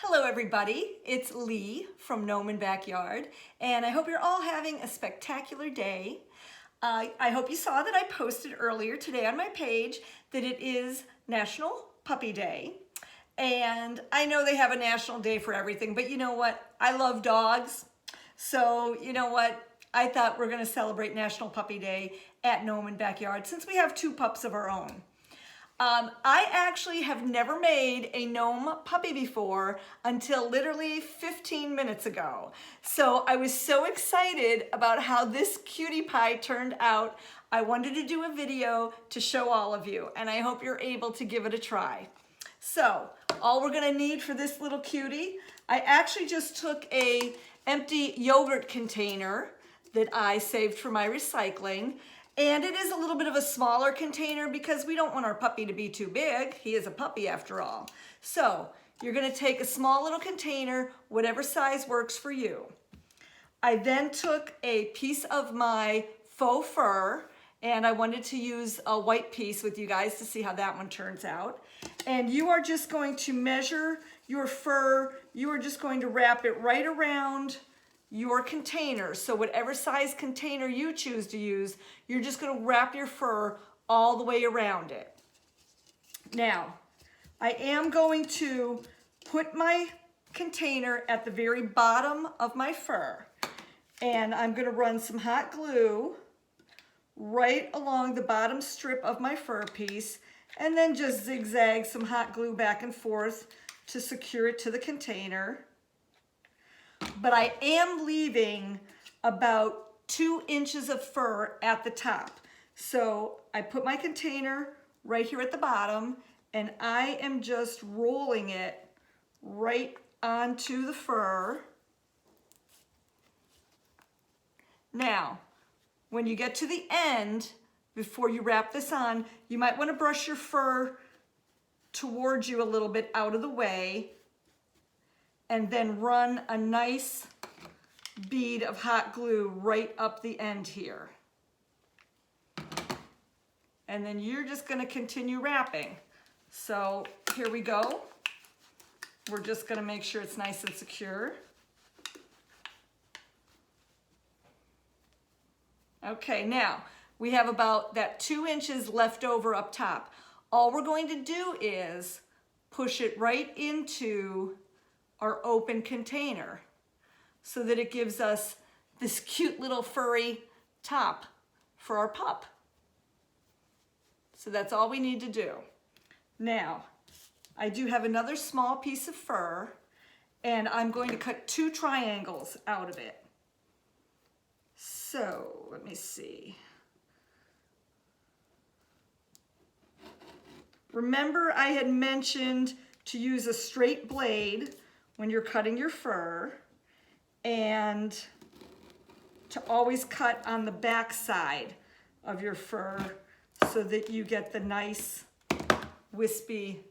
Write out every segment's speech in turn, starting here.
Hello everybody, it's Lee from Gnome Backyard, and I hope you're all having a spectacular day. I hope you saw that I posted earlier today on my page that it is National Puppy Day. And I know they have a national day for everything, but you know what? I love dogs. So you know what? I thought we're gonna celebrate National Puppy Day at Gnome Backyard since we have two pups of our own. I actually have never made a gnome puppy before until literally 15 minutes ago. So I was so excited about how this cutie pie turned out. I wanted to do a video to show all of you, and I hope you're able to give it a try. So all we're gonna need for this little cutie, I actually just took a empty yogurt container that I saved for my recycling. And it is a little bit of a smaller container because we don't want our puppy to be too big. He is a puppy after all. So you're gonna take a small little container, whatever size works for you. I then took a piece of my faux fur, and I wanted to use a white piece with you guys to see how that one turns out. And you are just going to measure your fur. You are just going to wrap it right around your container. So whatever size container you choose to use, you're just going to wrap your fur all the way around it. Now, I am going to put my container at the very bottom of my fur, and I'm going to run some hot glue right along the bottom strip of my fur piece, and then just zigzag some hot glue back and forth to secure it to the container. But I am leaving about 2 inches of fur at the top. So I put my container right here at the bottom, and I am just rolling it right onto the fur. Now, when you get to the end, before you wrap this on, you might want to brush your fur towards you a little bit out of the way, and then run a nice bead of hot glue right up the end here. And then you're just gonna continue wrapping. So here we go. We're just gonna make sure it's nice and secure. Okay, now we have about that 2 inches left over up top. All we're going to do is push it right into our open container so that it gives us this cute little furry top for our pup. So that's all we need to do. Now, I do have another small piece of fur, and I'm going to cut 2 triangles out of it. So let me see. Remember, I had mentioned to use a straight blade when you're cutting your fur, and to always cut on the back side of your fur so that you get the nice wispy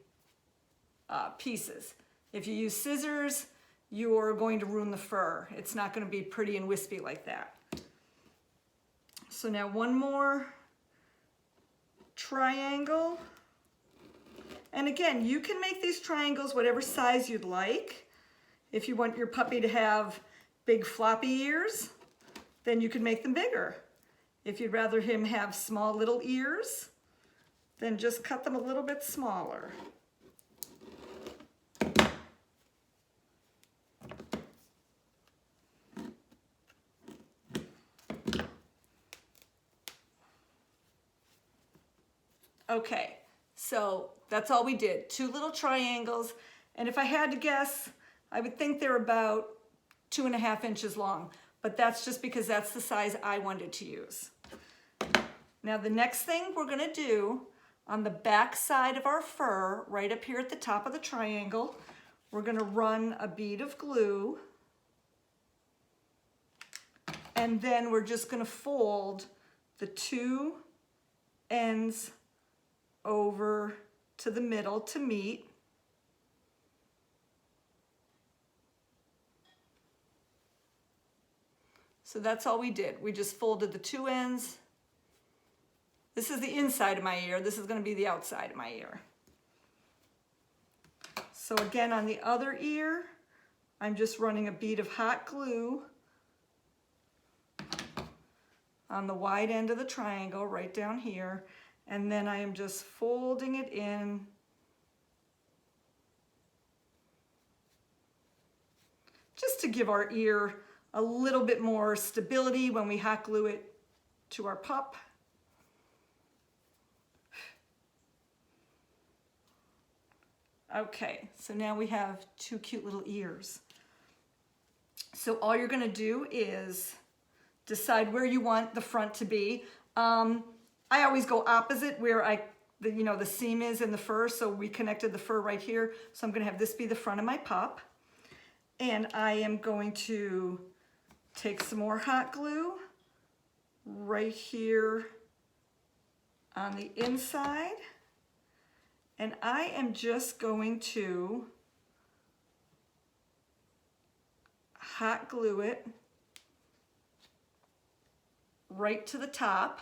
pieces. If you use scissors, you're going to ruin the fur. It's not going to be pretty and wispy like that. So now one more triangle. And again, you can make these triangles whatever size you'd like. If you want your puppy to have big floppy ears, then you can make them bigger. If you'd rather him have small little ears, then just cut them a little bit smaller. Okay, so that's all we did. 2 little triangles, and if I had to guess, I would think they're about 2.5 inches long, but that's just because that's the size I wanted to use. Now the next thing we're gonna do on the back side of our fur, right up here at the top of the triangle, we're gonna run a bead of glue, and then we're just gonna fold the 2 ends over to the middle to meet. So that's all we did. We just folded the 2 ends. This is the inside of my ear. This is going to be the outside of my ear. So again, on the other ear, I'm just running a bead of hot glue on the wide end of the triangle right down here, and then I am just folding it in just to give our ear a little bit more stability when we hot glue it to our pup. Okay, so now we have two cute little ears. So all you're gonna do is decide where you want the front to be. I always go opposite where the seam is in the fur, so we connected the fur right here. So I'm gonna have this be the front of my pup. And I am going to take some more hot glue right here on the inside. And I am just going to hot glue it right to the top.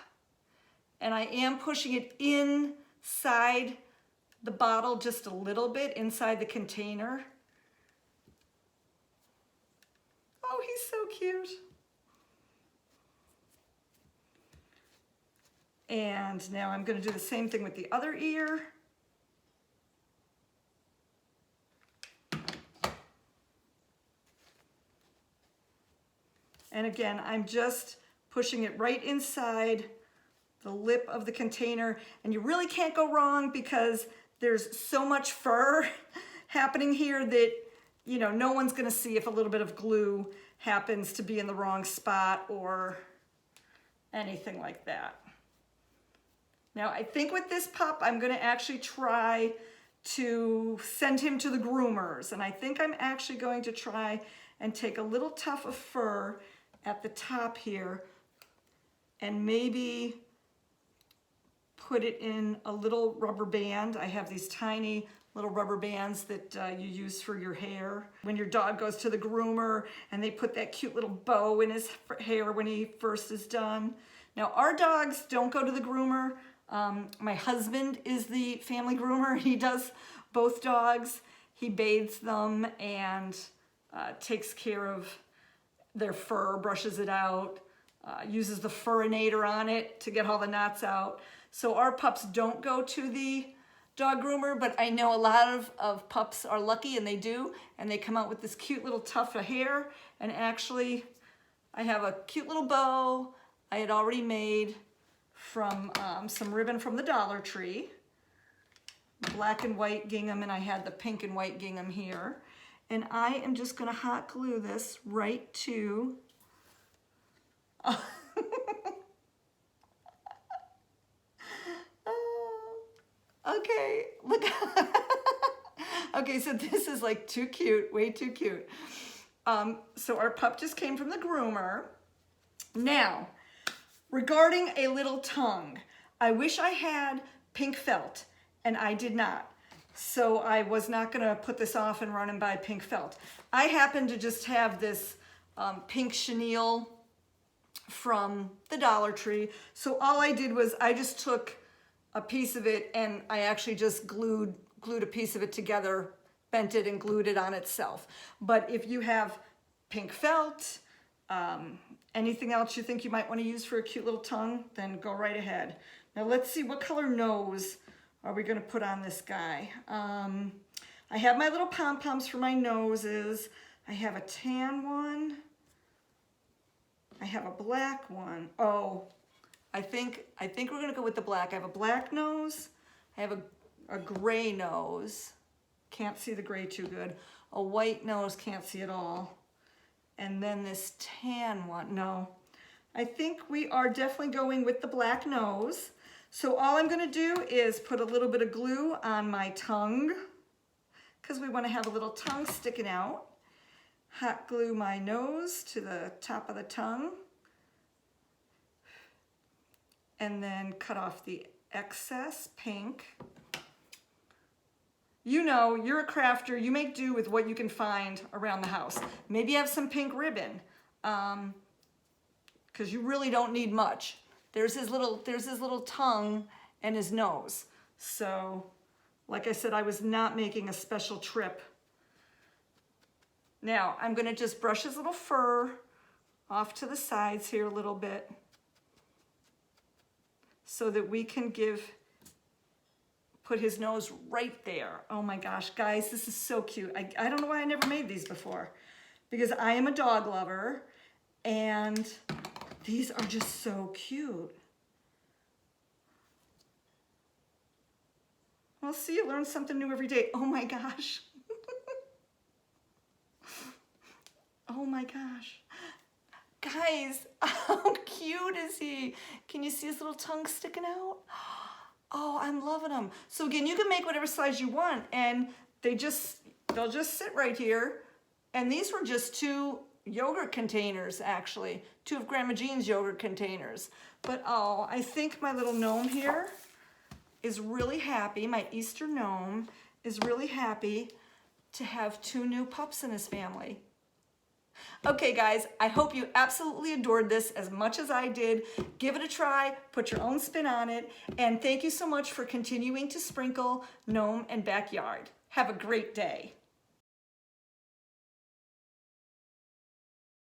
And I am pushing it inside the bottle just a little bit, inside the container. Oh, he's so cute. And now I'm going to do the same thing with the other ear. And again, I'm just pushing it right inside the lip of the container. And you really can't go wrong because there's so much fur happening here that, you know, no one's gonna see if a little bit of glue happens to be in the wrong spot or anything like that. Now, I think with this pup, I'm gonna actually try to send him to the groomers. And I think I'm actually going to try and take a little tuft of fur at the top here and maybe put it in a little rubber band. I have these tiny little rubber bands that you use for your hair. When your dog goes to the groomer and they put that cute little bow in his hair when he first is done. Now, our dogs don't go to the groomer. My husband is the family groomer. He does both dogs. He bathes them and takes care of their fur, brushes it out, uses the furinator on it to get all the knots out. So our pups don't go to the dog groomer, but I know a lot of pups are lucky and they do, and they come out with this cute little tuft of hair. And actually, I have a cute little bow I had already made from some ribbon from the Dollar Tree, black and white gingham, and I had the pink and white gingham here. And I am just gonna hot glue this right to, okay, look. Okay, so this is like too cute, way too cute. So our pup just came from the groomer. Now, regarding a little tongue, I wish I had pink felt, and I did not. So I was not gonna put this off and run and buy pink felt. I happen to just have this pink chenille from the Dollar Tree. So all I did was I just took a piece of it and I actually just glued a piece of it together, bent it and glued it on itself. But if you have pink felt, anything else you think you might want to use for a cute little tongue, then go right ahead. Now let's see, what color nose are we going to put on this guy? I have my little pom-poms for my noses. I have a tan one. I have a black one. Oh, I think we're going to go with the black. I have a black nose. I have a gray nose. Can't see the gray too good. A white nose, can't see at all. And then this tan one. No, I think we are definitely going with the black nose. So all I'm gonna do is put a little bit of glue on my tongue because we want to have a little tongue sticking out. Hot glue my nose to the top of the tongue. And then cut off the excess pink. You know, you're a crafter, you make do with what you can find around the house. Maybe you have some pink ribbon, because you really don't need much. There's his little tongue and his nose. So Like I said, I was not making a special trip. Now, I'm gonna just brush his little fur off to the sides here a little bit so that we can put his nose right there. Oh my gosh, guys, this is so cute. I don't know why I never made these before, because I am a dog lover and these are just so cute. Well, see, you learn something new every day. Oh my gosh. Oh my gosh. Guys, how cute is he? Can you see his little tongue sticking out? Oh, I'm loving them. So again, you can make whatever size you want, and they'll just sit right here. And these were just 2 yogurt containers, actually. 2 of Grandma Jean's yogurt containers. But oh, I think my little gnome here is really happy. My Easter gnome is really happy to have 2 new pups in his family. Okay guys, I hope you absolutely adored this as much as I did. Give it a try, put your own spin on it, and thank you so much for continuing to sprinkle Gnome and Backyard. Have a great day.